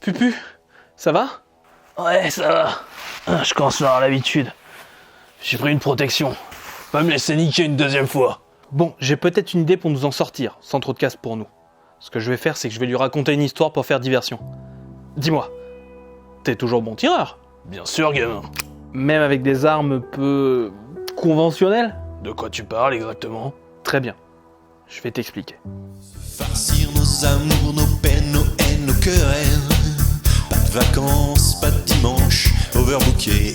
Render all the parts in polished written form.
Pupu, ça va? Ouais, ça va. Je commence à avoir l'habitude. J'ai pris une protection. Pas me laisser niquer une deuxième fois. Bon, j'ai peut-être une idée pour nous en sortir, sans trop de casse pour nous. Ce que je vais faire, c'est que je vais lui raconter une histoire pour faire diversion. Dis-moi, t'es toujours bon tireur? Bien sûr, gamin. Même avec des armes peu conventionnelles? De quoi tu parles exactement? Très bien, je vais t'expliquer. Farcir nos amours, nos peines, nos haines, nos querelles. Pas de vacances, pas de dimanche, overbooké.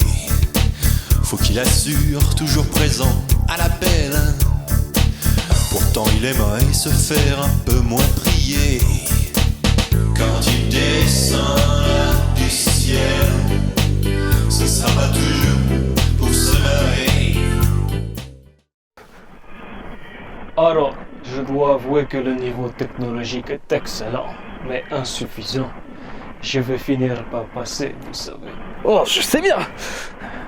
Faut qu'il assure, toujours présent à l'appel. Pourtant il aimerait se faire un peu moins prier. Quand il descend là du ciel, ce sera pas toujours pour se marrer. Alors, je dois avouer que le niveau technologique est excellent, mais insuffisant. Je vais finir par passer, vous savez. Oh, je sais bien.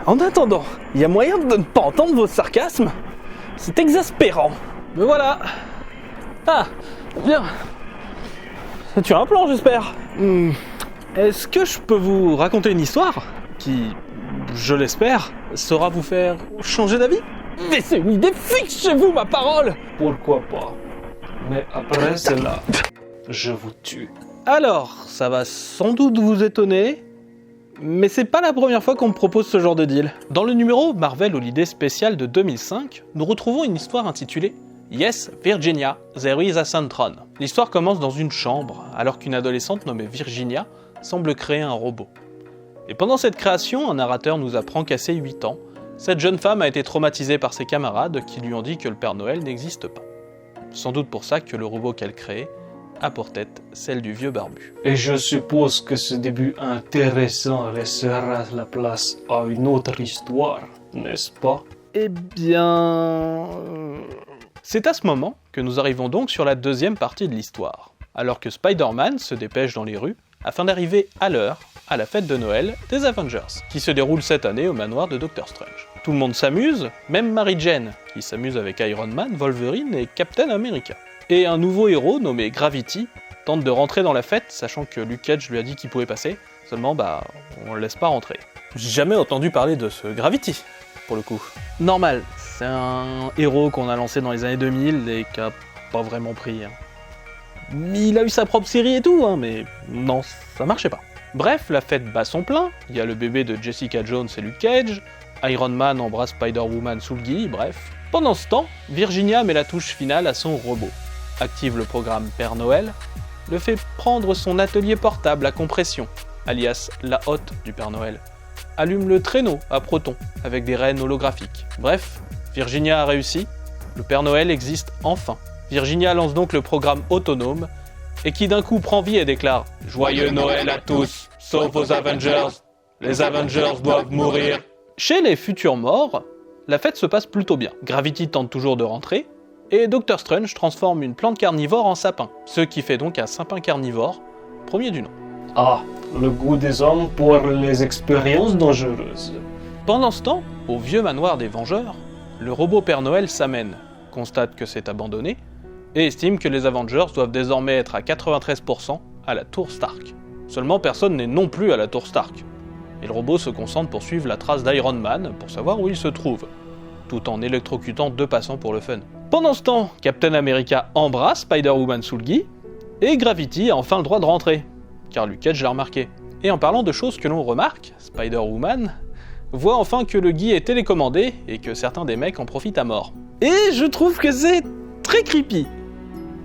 En attendant, il y a moyen de ne pas entendre vos sarcasmes? C'est exaspérant. Me voilà. Ah, bien. Tu as un plan, j'espère. Est-ce que je peux vous raconter une histoire qui, je l'espère, saura vous faire changer d'avis? Mais c'est une idée fixe chez vous, ma parole! Pourquoi pas? Mais après cela, je vous tue. Alors, ça va sans doute vous étonner, mais c'est pas la première fois qu'on me propose ce genre de deal. Dans le numéro Marvel Holiday spécial de 2005, nous retrouvons une histoire intitulée Yes, Virginia, there is a Centron. L'histoire commence dans une chambre, alors qu'une adolescente nommée Virginia semble créer un robot. Et pendant cette création, un narrateur nous apprend qu'à ses 8 ans, cette jeune femme a été traumatisée par ses camarades qui lui ont dit que le Père Noël n'existe pas. Sans doute pour ça que le robot qu'elle crée a pour tête celle du vieux barbu. Et je suppose que ce début intéressant laissera la place à une autre histoire, n'est-ce pas? Eh bien... C'est à ce moment que nous arrivons donc sur la deuxième partie de l'histoire, alors que Spider-Man se dépêche dans les rues afin d'arriver à l'heure à la fête de Noël des Avengers, qui se déroule cette année au manoir de Doctor Strange. Tout le monde s'amuse, même Mary Jane, qui s'amuse avec Iron Man, Wolverine et Captain America. Et un nouveau héros nommé Gravity tente de rentrer dans la fête, sachant que Luke Cage lui a dit qu'il pouvait passer, seulement on le laisse pas rentrer. J'ai jamais entendu parler de ce Gravity, pour le coup. Normal, c'est un héros qu'on a lancé dans les années 2000 et qui a pas vraiment pris. Il a eu sa propre série et tout, mais non, ça marchait pas. Bref, la fête bat son plein, il y a le bébé de Jessica Jones et Luke Cage, Iron Man embrasse Spider-Woman sous le gui, bref. Pendant ce temps, Virginia met la touche finale à son robot, active le programme Père Noël, le fait prendre son atelier portable à compression, alias la hotte du Père Noël, allume le traîneau à proton avec des rennes holographiques. Bref, Virginia a réussi, le Père Noël existe enfin. Virginia lance donc le programme autonome, et qui d'un coup prend vie et déclare « Joyeux Noël à tous, sauf aux Avengers, les Avengers doivent mourir ». Chez les futurs morts, la fête se passe plutôt bien. Gravity tente toujours de rentrer, et Doctor Strange transforme une plante carnivore en sapin, ce qui fait donc un sapin carnivore, premier du nom. Ah, le goût des hommes pour les expériences dangereuses. Pendant ce temps, au vieux manoir des Vengeurs, le robot Père Noël s'amène, constate que c'est abandonné, et estime que les Avengers doivent désormais être à 93% à la tour Stark. Seulement personne n'est non plus à la tour Stark, et le robot se concentre pour suivre la trace d'Iron Man pour savoir où il se trouve, tout en électrocutant 2 passants pour le fun. Pendant ce temps, Captain America embrasse Spider-Woman sous le gui, et Gravity a enfin le droit de rentrer, car Luke Cage l'a remarqué. Et en parlant de choses que l'on remarque, Spider-Woman voit enfin que le gui est télécommandé et que certains des mecs en profitent à mort. Et je trouve que c'est très creepy.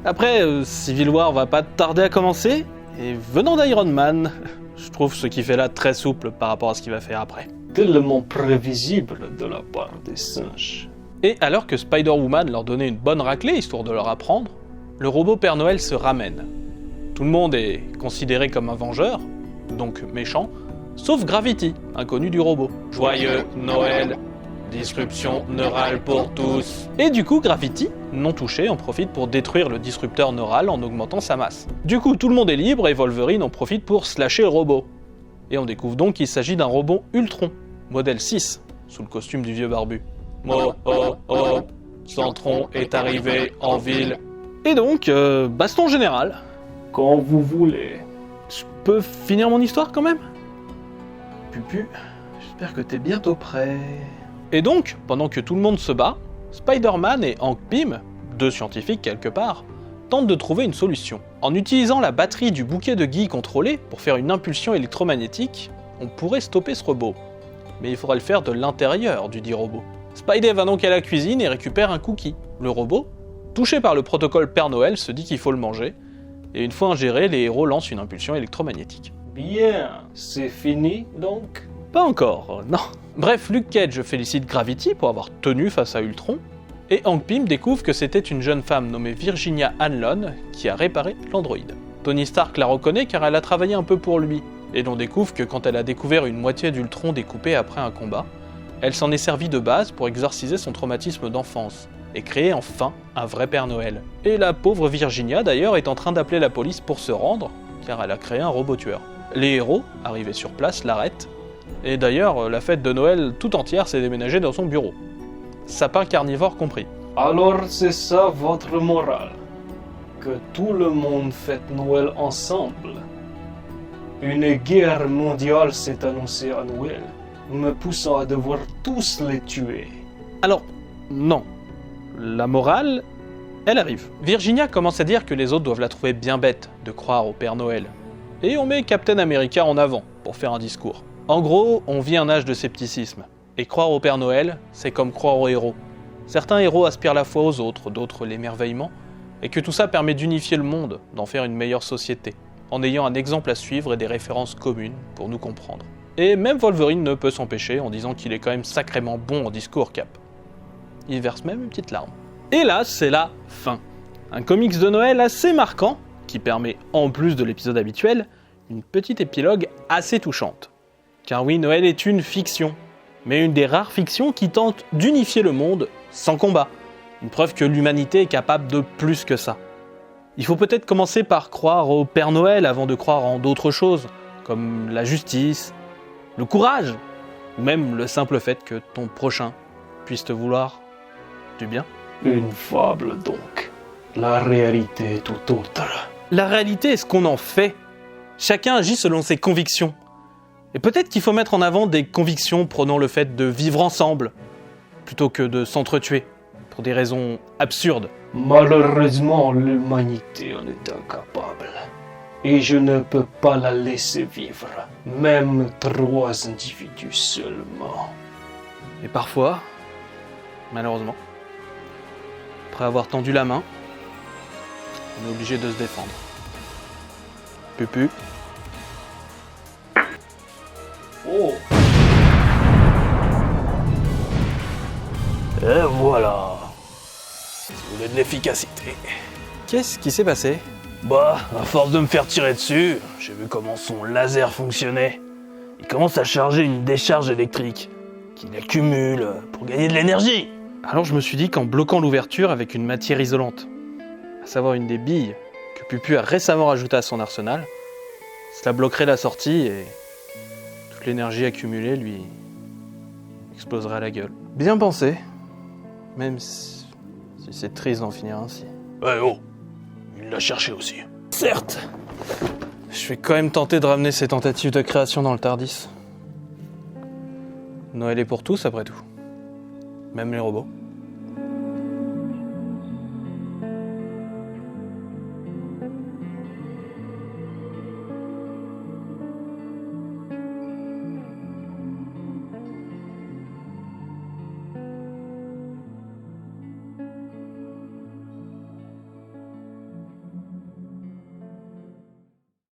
Après, Civil War va pas tarder à commencer, et venant d'Iron Man, je trouve ce qu'il fait là très souple par rapport à ce qu'il va faire après. Tellement prévisible de la part des singes. Et alors que Spider-Woman leur donnait une bonne raclée, histoire de leur apprendre, le robot Père Noël se ramène. Tout le monde est considéré comme un vengeur, donc méchant, sauf Gravity, inconnu du robot. Joyeux Noël, disruption neurale pour tous. Et du coup, Gravity, non touché, en profite pour détruire le disrupteur neural en augmentant sa masse. Du coup, tout le monde est libre et Wolverine en profite pour slasher le robot. Et on découvre donc qu'il s'agit d'un robot Ultron, modèle 6, sous le costume du vieux barbu. Centron est arrivé en ville. Et donc, baston général. Quand vous voulez. Je peux finir mon histoire quand même ? Pupu, j'espère que t'es bientôt prêt. Et donc, pendant que tout le monde se bat, Spider-Man et Hank Pym, deux scientifiques quelque part, tentent de trouver une solution. En utilisant la batterie du bouquet de Guy contrôlé pour faire une impulsion électromagnétique, on pourrait stopper ce robot. Mais il faudra le faire de l'intérieur du dit robot. Spidey va donc à la cuisine et récupère un cookie. Le robot, touché par le protocole Père Noël, se dit qu'il faut le manger, et une fois ingéré, les héros lancent une impulsion électromagnétique. Bien, c'est fini donc? Pas encore, non. Bref, Luke Cage félicite Gravity pour avoir tenu face à Ultron, et Hank Pym découvre que c'était une jeune femme nommée Virginia Hanlon qui a réparé l'androïde. Tony Stark la reconnaît car elle a travaillé un peu pour lui, et l'on découvre que quand elle a découvert une moitié d'Ultron découpée après un combat, elle s'en est servie de base pour exorciser son traumatisme d'enfance, et créer enfin un vrai Père Noël. Et la pauvre Virginia d'ailleurs est en train d'appeler la police pour se rendre, car elle a créé un robot tueur. Les héros, arrivés sur place, l'arrêtent, et d'ailleurs la fête de Noël tout entière s'est déménagée dans son bureau. Sapin carnivore compris. Alors c'est ça votre morale? Que tout le monde fête Noël ensemble? Une guerre mondiale s'est annoncée à Noël, me poussant à devoir tous les tuer. Alors, non. La morale, elle arrive. Virginia commence à dire que les autres doivent la trouver bien bête de croire au Père Noël. Et on met Captain America en avant pour faire un discours. En gros, on vit un âge de scepticisme. Et croire au Père Noël, c'est comme croire aux héros. Certains héros aspirent la foi aux autres, d'autres l'émerveillement, et que tout ça permet d'unifier le monde, d'en faire une meilleure société, en ayant un exemple à suivre et des références communes pour nous comprendre. Et même Wolverine ne peut s'empêcher en disant qu'il est quand même sacrément bon en discours, Cap. Il verse même une petite larme. Et là, c'est la fin. Un comics de Noël assez marquant, qui permet, en plus de l'épisode habituel, une petite épilogue assez touchante. Car oui, Noël est une fiction, mais une des rares fictions qui tente d'unifier le monde sans combat. Une preuve que l'humanité est capable de plus que ça. Il faut peut-être commencer par croire au Père Noël avant de croire en d'autres choses, comme la justice, le courage, ou même le simple fait que ton prochain puisse te vouloir du bien. Une fable donc. La réalité est tout autre. La réalité est ce qu'on en fait. Chacun agit selon ses convictions. Et peut-être qu'il faut mettre en avant des convictions prônant le fait de vivre ensemble, plutôt que de s'entretuer, pour des raisons absurdes. Malheureusement, l'humanité en est incapable. Et je ne peux pas la laisser vivre, même 3 individus seulement. Et parfois, malheureusement, après avoir tendu la main, on est obligé de se défendre. Pupu. Oh, Et voilà. Si vous voulez de l'efficacité. Qu'est-ce qui s'est passé ? Bah, à force de me faire tirer dessus, j'ai vu comment son laser fonctionnait. Il commence à charger une décharge électrique, qu'il accumule pour gagner de l'énergie. Alors je me suis dit qu'en bloquant l'ouverture avec une matière isolante, à savoir une des billes que Pupu a récemment rajoutée à son arsenal, cela bloquerait la sortie et toute l'énergie accumulée lui exploserait à la gueule. Bien pensé, même si c'est triste d'en finir ainsi. Ouais, oh, il l'a cherché aussi. Certes, je vais quand même tenter de ramener ces tentatives de création dans le Tardis. Noël est pour tous après tout, même les robots.